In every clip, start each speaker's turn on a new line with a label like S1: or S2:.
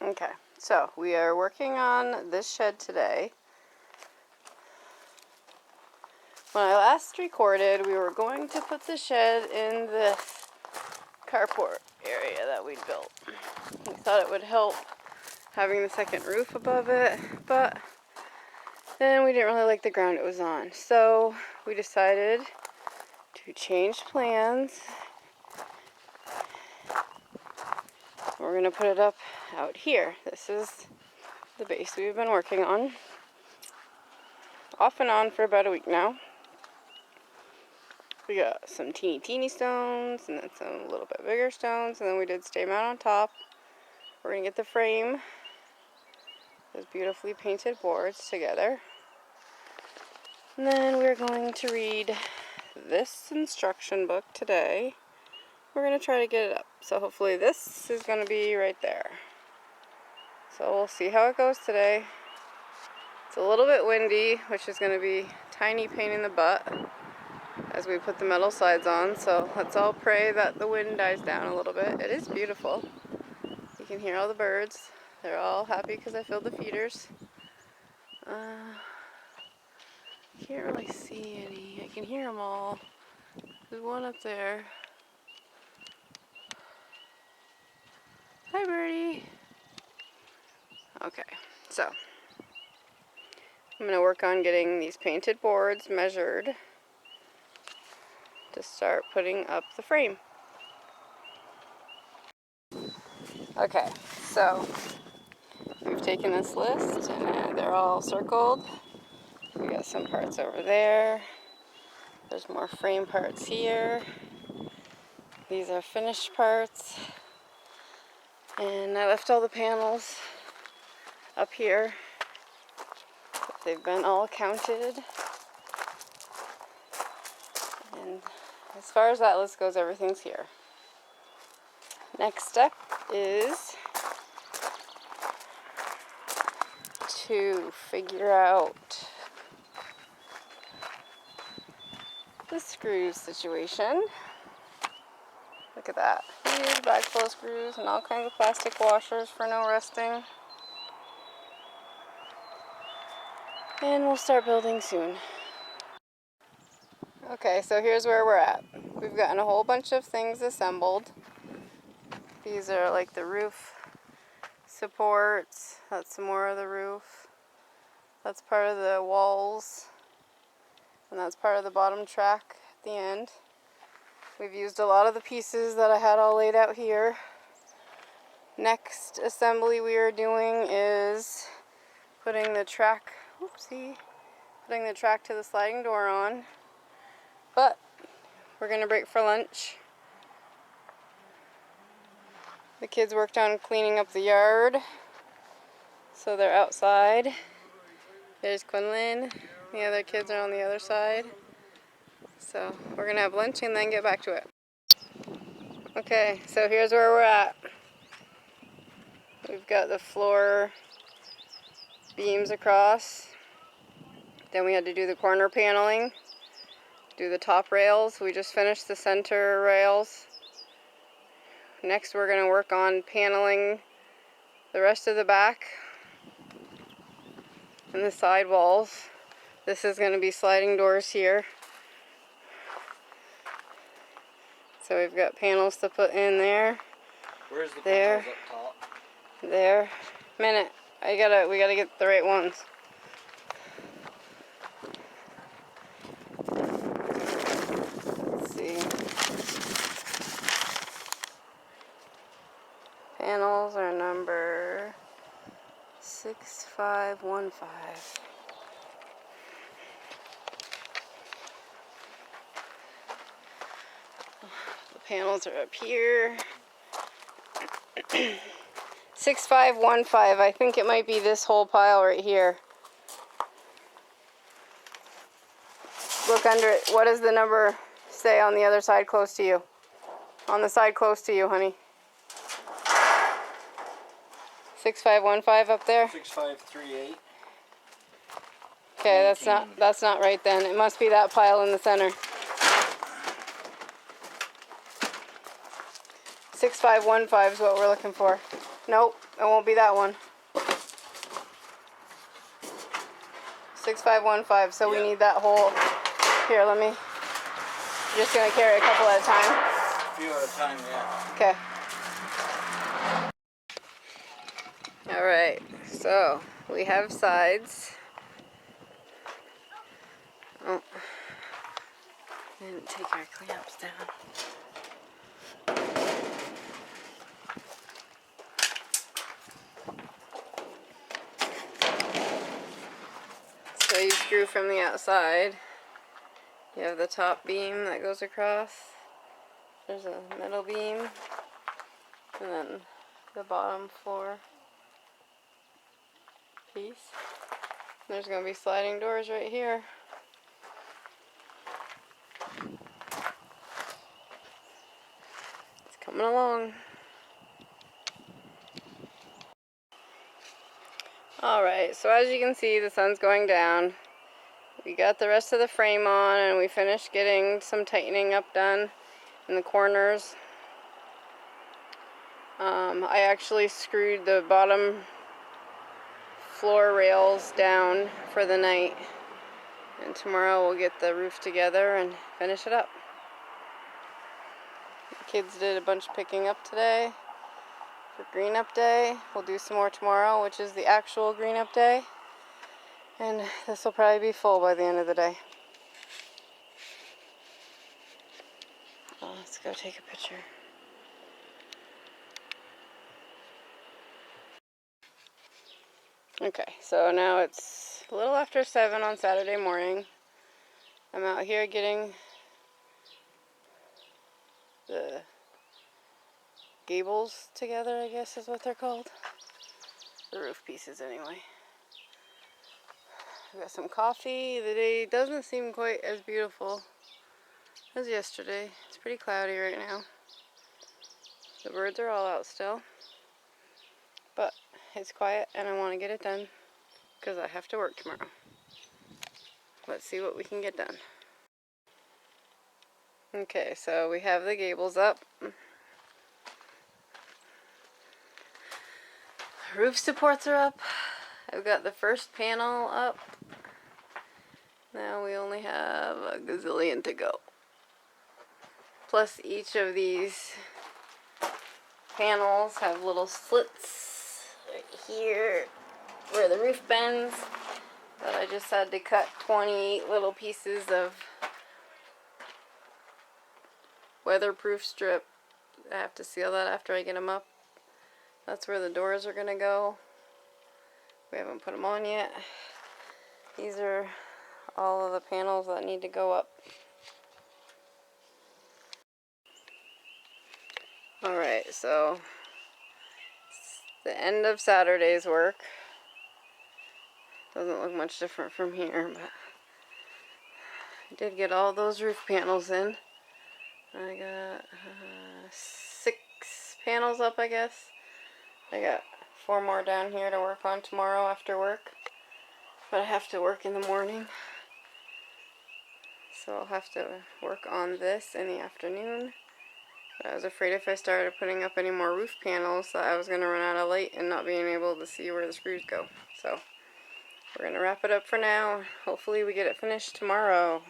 S1: Okay, so we are working on this shed today. When I last recorded, we were going to put the shed in this carport area that we built. We thought it would help having the second roof above it, but then we didn't really like the ground it was on. So we decided to change plans. We're going to put it up out here. This is the base we've been working on, off and on for about a week now. We got some teeny stones, and then some a little bit bigger stones, and then we did stay mount on top. We're going to get the frame, those beautifully painted boards together. And then we're going to read this instruction book today. We're going to try to get it up. So hopefully this is going to be right there. So we'll see how it goes today. It's a little bit windy, which is going to be a tiny pain in the butt as we put the metal sides on. So let's all pray that the wind dies down a little bit. It is beautiful. You can hear all the birds. They're all happy because I filled the feeders. Can't really see any. I can hear them all. There's one up there. Hi, birdie. Okay, so I'm going to work on getting these painted boards measured to start putting up the frame. Okay, so we've taken this list and they're all circled. We got some parts over there. There's more frame parts here. These are finished parts. And I left all the panels up here. They've been all counted. And as far as that list goes, everything's here. Next step is to figure out the screws situation. Look at that. Huge bag full of screws and all kinds of plastic washers for no rusting. And we'll start building soon. Okay, so here's where we're at. We've gotten a whole bunch of things assembled. These are like the roof supports. That's some more of the roof. That's part of the walls. And that's part of the bottom track at the end. We've used a lot of the pieces that I had all laid out here. Next assembly we are doing is putting the track, putting the track to the sliding door on. But we're going to break for lunch. The kids worked on cleaning up the yard, so they're outside. There's Quinlan. The other kids are on the other side. So we're going to have lunch and then get back to it. Okay, so here's where we're at. We've got the floor beams across. Then we had to do the corner paneling, do the top rails. We just finished the center rails. Next we're going to work on paneling the rest of the back and the side walls. This is going to be sliding doors here. So we've got panels to put in there.
S2: Where's the
S1: there,
S2: panels up top?
S1: There. Minute. We gotta get the right ones. Let's see. Panels are number 6515. The panels are up here. 6515. I think it might be this whole pile right here. Look under it. What does the number say on the other side close to you? On the side close to you, honey. 6515 up there?
S2: 6538.
S1: Okay, that's not right then. It must be that pile in the center. 6515 is what we're looking for. Nope, It won't be that one. 6515, so we need that whole. Here, let me. You're just gonna carry a couple at a time?
S2: A few at a time, yeah.
S1: Okay. Alright, so we have sides. Oh, I didn't take our clamps down. So you screw from the outside. You have the top beam that goes across. There's a middle beam. And then the bottom floor piece. There's going to be sliding doors right here. It's coming along. Alright, so as you can see, the sun's going down. We got the rest of the frame on, and we finished getting some tightening up done in the corners. I actually screwed the bottom floor rails down for the night, and tomorrow we'll get the roof together and finish it up. The kids did a bunch of picking up today for Green Up Day. We'll do some more tomorrow, which is the actual Green Up Day, and this will probably be full by the end of the day. Let's go take a picture. Okay, so now it's a little after 7 on Saturday morning. I'm out here getting the gables together, I guess is what they're called. The roof pieces, anyway. I got some coffee. The day doesn't seem quite as beautiful as yesterday. It's pretty cloudy right now. The birds are all out still. But it's quiet and I want to get it done because I have to work tomorrow. Let's see what we can get done. Okay, so we have the gables up. Roof supports are up. I've got the first panel up. Now we only have a gazillion to go. Plus each of these panels have little slits right here where the roof bends. But I just had to cut 28 little pieces of weatherproof strip. I have to seal that after I get them up. That's where the doors are going to go. We haven't put them on yet. These are all of the panels that need to go up. Alright, so it's the end of Saturday's work. Doesn't look much different from here, but I did get all those roof panels in. I got 6 panels up, I guess. I got 4 more down here to work on tomorrow after work. But I have to work in the morning. So I'll have to work on this in the afternoon. But I was afraid if I started putting up any more roof panels that I was going to run out of light and not being able to see where the screws go. So we're going to wrap it up for now. Hopefully we get it finished tomorrow.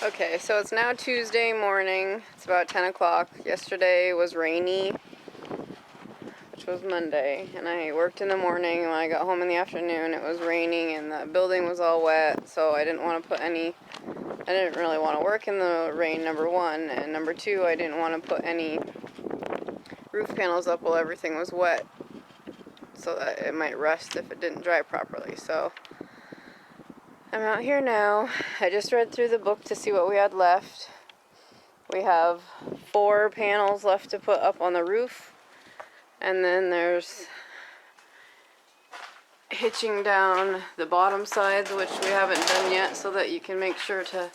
S1: Okay, so it's now Tuesday morning. It's about 10 o'clock. Yesterday was rainy, which was Monday, and I worked in the morning. When I got home in the afternoon, it was raining and the building was all wet, so I didn't want to put any, I didn't really want to work in the rain, number one, and number two, I didn't want to put any roof panels up while everything was wet, so that it might rust if it didn't dry properly. So I'm out here now. I just read through the book to see what we had left. We have 4 panels left to put up on the roof, and then there's hitching down the bottom sides, which we haven't done yet, so that you can make sure to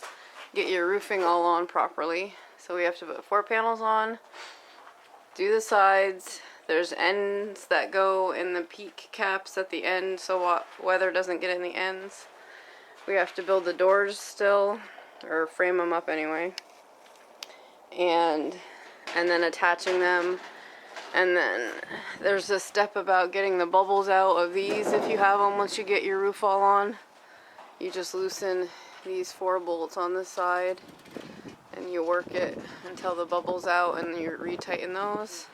S1: get your roofing all on properly. So we have to put 4 panels on, do the sides. There's ends that go in the peak caps at the end, so weather doesn't get in the ends. We have to build the doors still, or frame them up anyway, and then attaching them. And then there's a step about getting the bubbles out of these if you have them. Once you get your roof all on, you just loosen these 4 bolts on this side and you work it until the bubble's out, and you retighten those.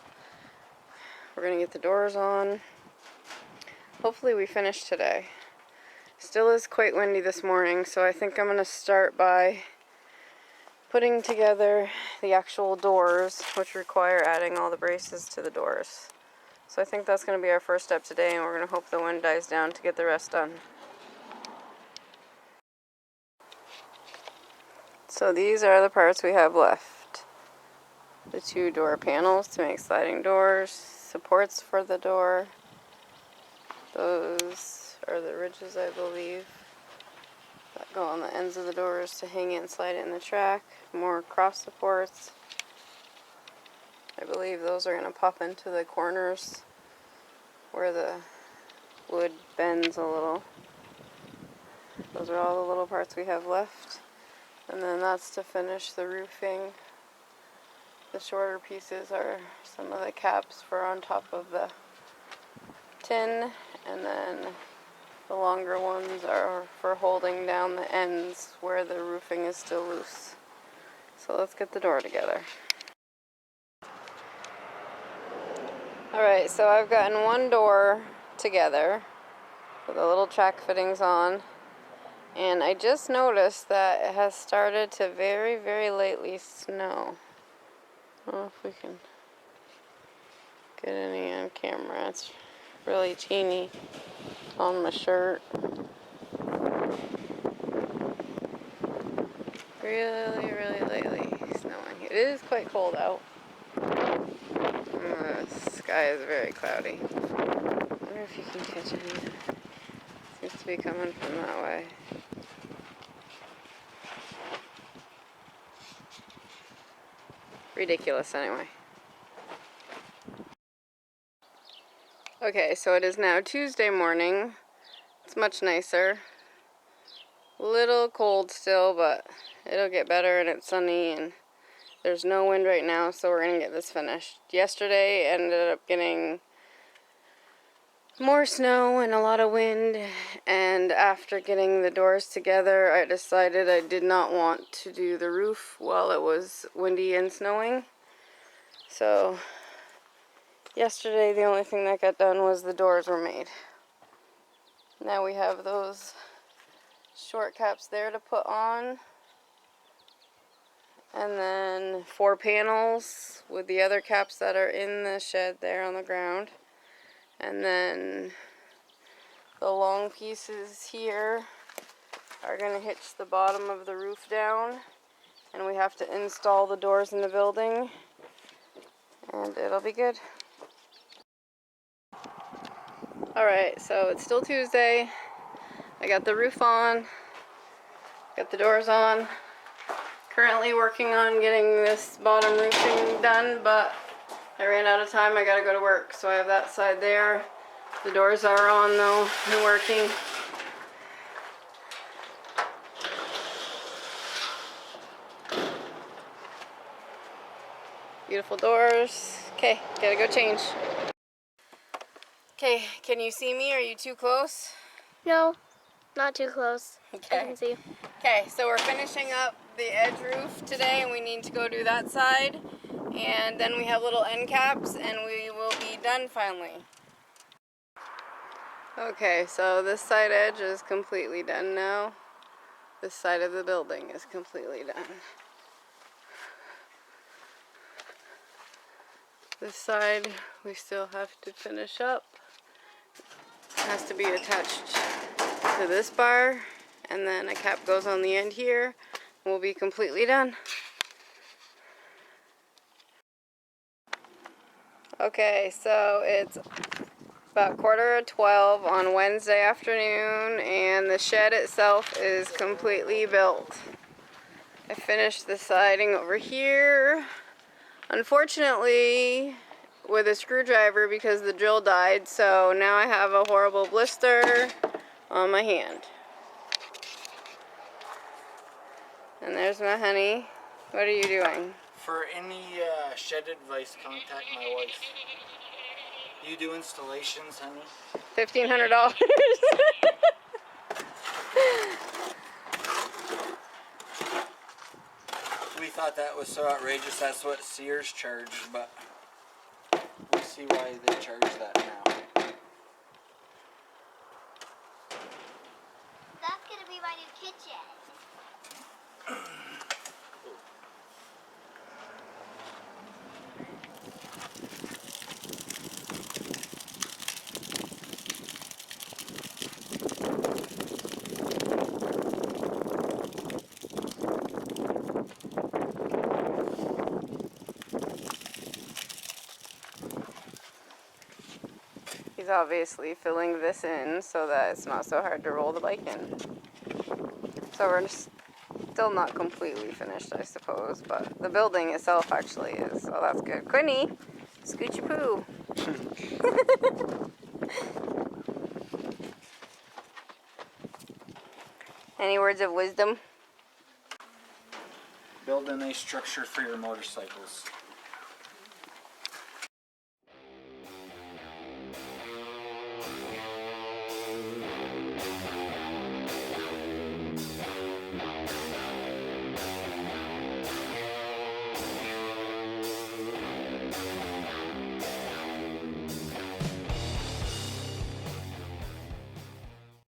S1: We're gonna get the doors on. Hopefully we finish today. Still is quite windy this morning, so I think I'm gonna start by putting together the actual doors, which require adding all the braces to the doors. So I think that's gonna be our first step today, and we're gonna hope the wind dies down to get the rest done. So these are the parts we have left. The 2 door panels to make sliding doors, supports for the door. Those are the ridges, I believe, that go on the ends of the doors to hang it and slide it in the track. More cross supports. I believe those are going to pop into the corners where the wood bends a little. Those are all the little parts we have left. And then that's to finish the roofing. The shorter pieces are some of the caps for on top of the tin, and then the longer ones are for holding down the ends where the roofing is still loose. So let's get the door together. Alright, so I've gotten 1 door together with the little track fittings on, and I just noticed that it has started to very, very lately snow. I don't know if we can get any on camera. It's really teeny on my shirt. Really, really lately snowing. It is quite cold out. The sky is very cloudy. I wonder if you can catch any of it. Seems to be coming from that way. Ridiculous anyway. Okay, so it is now Tuesday morning. It's much nicer. Little cold still, but it'll get better, and it's sunny, and there's no wind right now, so we're gonna get this finished. Yesterday ended up getting more snow and a lot of wind, and after getting the doors together, I decided I did not want to do the roof while it was windy and snowing. So yesterday the only thing that got done was the doors were made. Now we have those short caps there to put on, and then 4 panels with the other caps that are in the shed there on the ground. And then the long pieces here are going to hitch the bottom of the roof down, and we have to install the doors in the building, and it'll be good. Alright, so it's still Tuesday. I got the roof on, got the doors on. Currently working on getting this bottom roofing done, but I ran out of time. I gotta go to work, so I have that side there. The doors are on though and working. Beautiful doors. Okay, gotta go change. Okay, can you see me? Are you too close?
S3: No, not too close.
S1: Okay.
S3: I can see.
S1: Okay, so we're finishing up the edge roof today, and we need to go do that side. And then we have little end caps, and we will be done finally. Okay, so this side edge is completely done now. This side of the building is completely done. This side we still have to finish up. It has to be attached to this bar, and then a cap goes on the end here, and we'll be completely done. Okay, so it's about 11:45 on Wednesday afternoon, and the shed itself is completely built. I finished the siding over here, unfortunately with a screwdriver because the drill died, so now I have a horrible blister on my hand. And there's my honey. What are you doing?
S2: For any shed advice, contact my wife. You do installations, honey?
S1: $1,500.
S2: We thought that was so outrageous. That's what Sears charged, but we see why they charge that now.
S3: That's gonna be my new kitchen.
S1: He's obviously filling this in so that it's not so hard to roll the bike in. So we're still not completely finished, I suppose, but the building itself actually is, so that's good. Quinny, scoot your poo. Any words of wisdom?
S2: Build a nice structure for your motorcycles.